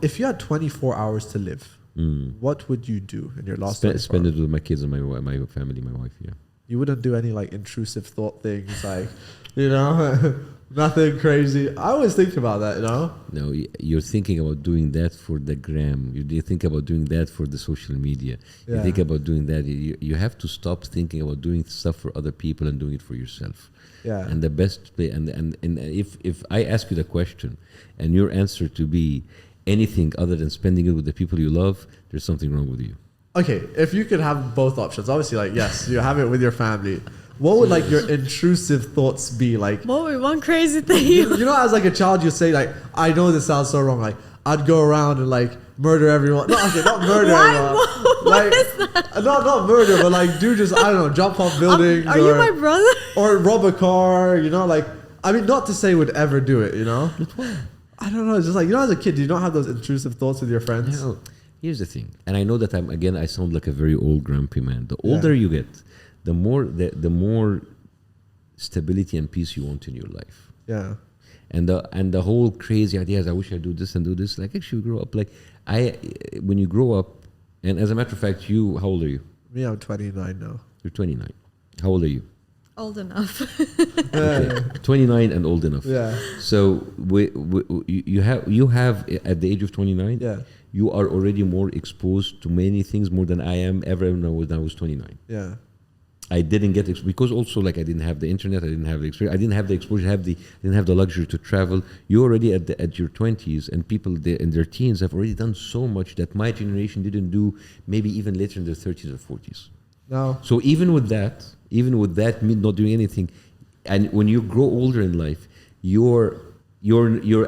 If you had 24 hours to live, what would you do in your last Spend it with my kids and my family, my wife. Yeah. You wouldn't do any like intrusive thought things, like, you know, nothing crazy. I always think about that, you know. No, you're thinking about doing that for the gram. You think about doing that for the social media. Yeah. You think about doing that. You have to stop thinking about doing stuff for other people and doing it for yourself. Yeah. And the best play, and if I ask you the question, and your answer to be anything other than spending it with the people you love, there's something wrong with you. Okay, if you could have both options, obviously, like, yes, you have it with your family. What would like your intrusive thoughts be like? What would one crazy thing? You know, as like a child, you say like, I know this sounds so wrong. Like, I'd go around and like murder everyone. No, okay, not murder everyone. What is that? Not murder, but like do just, I don't know, jump off buildings. Are you my brother? Or rob a car, you know, like, I mean, not to say would ever do it, you know? I don't know, it's just like, you know, as a kid, you don't have those intrusive thoughts with your friends. No. Here's the thing, and I know that I sound like a very old grumpy man. The older you get, the more stability and peace you want in your life. Yeah. And the whole crazy ideas, I wish I do this and do this. Like, actually, grow up. Like, when you grow up, and as a matter of fact, how old are you? Me, I'm 29 now. You're 29. How old are you? Old enough. Okay. 29 and old enough. Yeah. So you have at the age of 29. Yeah. You are already more exposed to many things more than I am ever when I was 29. Yeah. I didn't get because also like I didn't have the internet, I didn't have the experience, I didn't have the exposure, I didn't have the luxury to travel. You're already at your 20s, and people in their teens have already done so much that my generation didn't do, maybe even later in their 30s or 40s. No. So even with that, me not doing anything, and when you grow older in life, you're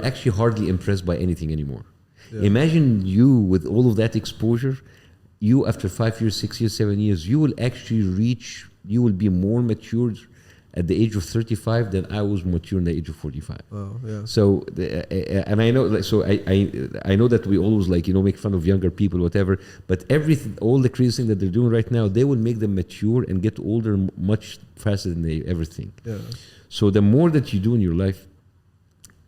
actually hardly impressed by anything anymore. Yeah. Imagine you with all of that exposure, you after 5 years, 6 years, 7 years, you will be more mature at the age of 35 than I was mature in the age of 45. Oh, yeah. So, and I know, so I know that we always like, you know, make fun of younger people, whatever, but all the crazy thing that they're doing right now, they will make them mature and get older much faster than they ever think. Yeah. So the more that you do in your life,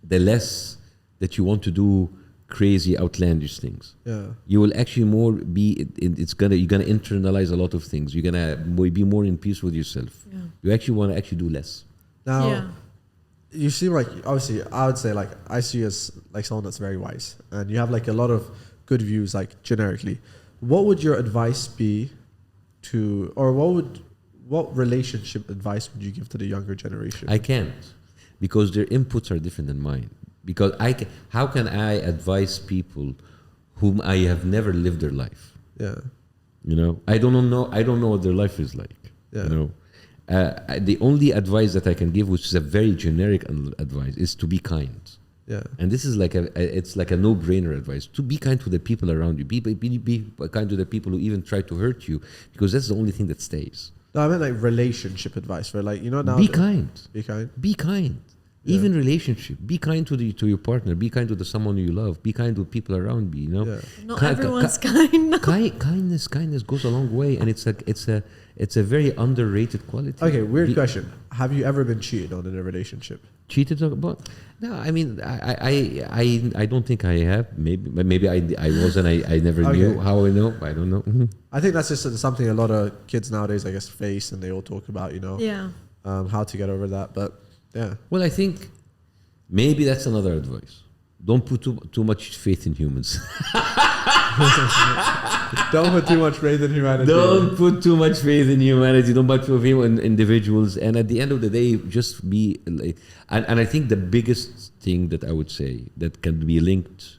the less that you want to do crazy outlandish things. Yeah. You will actually more be you're gonna internalize a lot of things. You're gonna be more in peace with yourself. Yeah. You actually want to actually do less. Now, you seem like, obviously, I would say like I see you as like someone that's very wise, and you have like a lot of good views, like generically. What would your advice be to, or what relationship advice would you give to the younger generation? I can't, because their inputs are different than mine. Because how can I advise people whom I have never lived their life? Yeah. You know, I don't know what their life is like. Yeah. You know, the only advice that I can give, which is a very generic advice, is to be kind. Yeah. And this is like it's like a no-brainer advice. To be kind to the people around you. Be kind to the people who even try to hurt you, because that's the only thing that stays. No, I meant like relationship advice, where like, you know, now be kind. Be kind. Be kind. Yeah. Even relationship, be kind to your partner, be kind to someone you love, be kind to people around you, you know. Yeah. Not everyone's kind. No. Kindness goes a long way, and it's a very underrated quality. Okay, weird question. Have you ever been cheated on in a relationship? Cheated about? No, I mean, I don't think I have. Maybe I was, and I never knew. How I know? I don't know. Mm-hmm. I think that's just something a lot of kids nowadays, I guess, face, and they all talk about, you know. Yeah. How to get over that, but. Yeah. Well, I think maybe that's another advice. Don't put too much faith in humans. Don't put too much faith in humanity. Don't put too much faith in humanity. Don't put too much faith in individuals. And at the end of the day, just be like, and I think the biggest thing that I would say that can be linked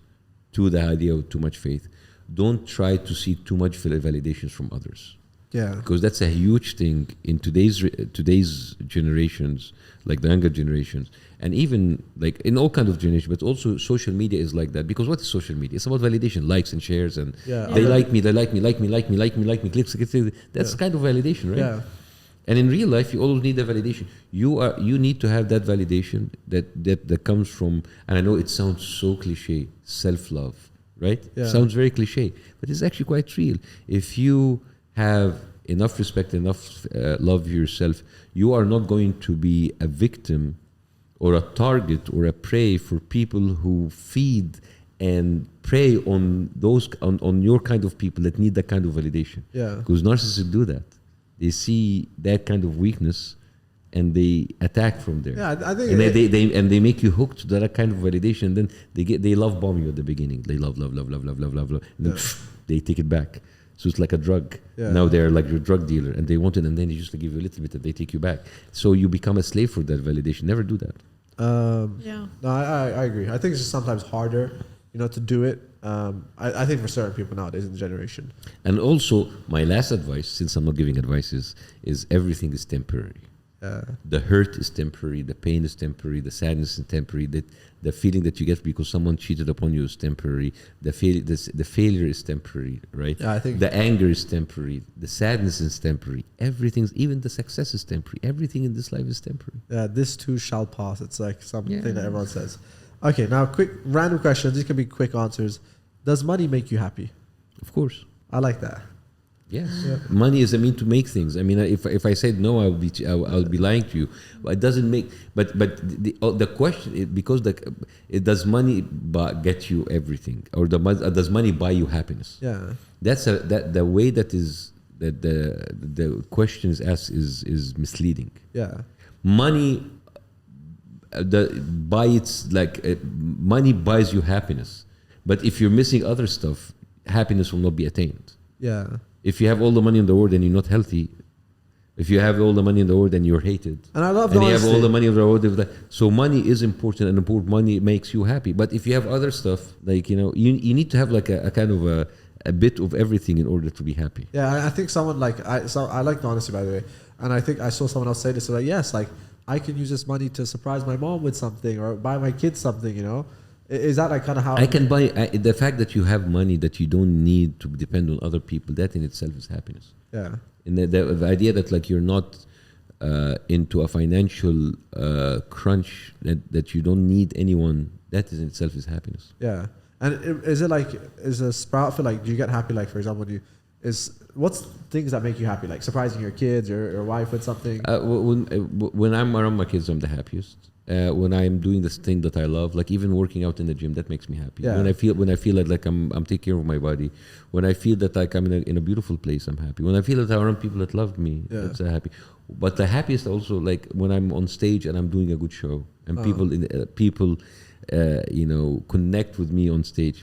to the idea of too much faith, don't try to seek too much validations from others. Yeah. Because that's a huge thing in today's generations, like the younger generations, and even like in all kinds of generations, but also social media is like that. Because what is social media? It's about validation, likes and shares, and they like me, clicks. That's kind of validation, right? Yeah. And in real life, you always need the validation. You need to have that validation that comes from, and I know it sounds so cliche, self-love, right? Yeah. Sounds very cliche, but it's actually quite real. If you have enough respect, enough love for yourself, you are not going to be a victim or a target or a prey for people who feed and prey on those on your kind of people that need that kind of validation. Yeah. Because narcissists do that. They see that kind of weakness and they attack from there. Yeah, I think and they make you hooked to that kind of validation. Then they love bomb you at the beginning. They love, and then they take it back. So it's like a drug. Yeah. Now they're like your drug dealer, and they want it, and then they just give you a little bit, and they take you back. So you become a slave for that validation. Never do that. Yeah. No, I agree. I think it's just sometimes harder, to do it. I think for certain people nowadays in the generation. And also, my last advice, since I'm not giving advices, is everything is temporary. The hurt is temporary, the pain is temporary, the sadness is temporary, the feeling that you get because someone cheated upon you is temporary, the failure is temporary, right? Yeah, I think the anger is temporary, the sadness is temporary, even the success is temporary, everything in this life is temporary. Yeah, this too shall pass. It's like something that everyone says. Okay, now quick random questions. These can be quick answers. Does money make you happy? Of course. I like that. Yes, Yeah. money is a mean to make things. I mean, if I said no, I'll be lying to you. It doesn't make. But the question is because does money get you everything, or does money buy you happiness? Yeah. That's the way that the question is asked is misleading. Yeah. Money, money buys you happiness, but if you're missing other stuff, happiness will not be attained. Yeah. If you have all the money in the world and you're not healthy, if you have all the money in the world and you're hated, And I love and the you have all honesty. the money in the world, so money is important, and money makes you happy. But if you have other stuff, you need to have like a kind of a bit of everything in order to be happy. Yeah, I think someone I like the honesty, by the way, and I think I saw someone else say this. So like, yes, like I can use this money to surprise my mom with something or buy my kids something. Is that like kind of how I can buy the fact that you have money that you don't need to depend on other people. That in itself is happiness. Yeah. And the idea that like you're not into a financial crunch, that you don't need anyone, that in itself is happiness. Yeah. And is a sprout feel like, do you get happy, like, for example, what's things that make you happy? Like surprising your kids or your wife with something? When I'm around my kids, I'm the happiest. When I'm doing this thing that I love, like even working out in the gym, that makes me happy. Yeah. When I feel like I'm taking care of my body, when I feel that like I'm in a beautiful place, I'm happy. When I feel that I'm around people that love me, that's happy. But the happiest also like when I'm on stage and I'm doing a good show and people connect with me on stage.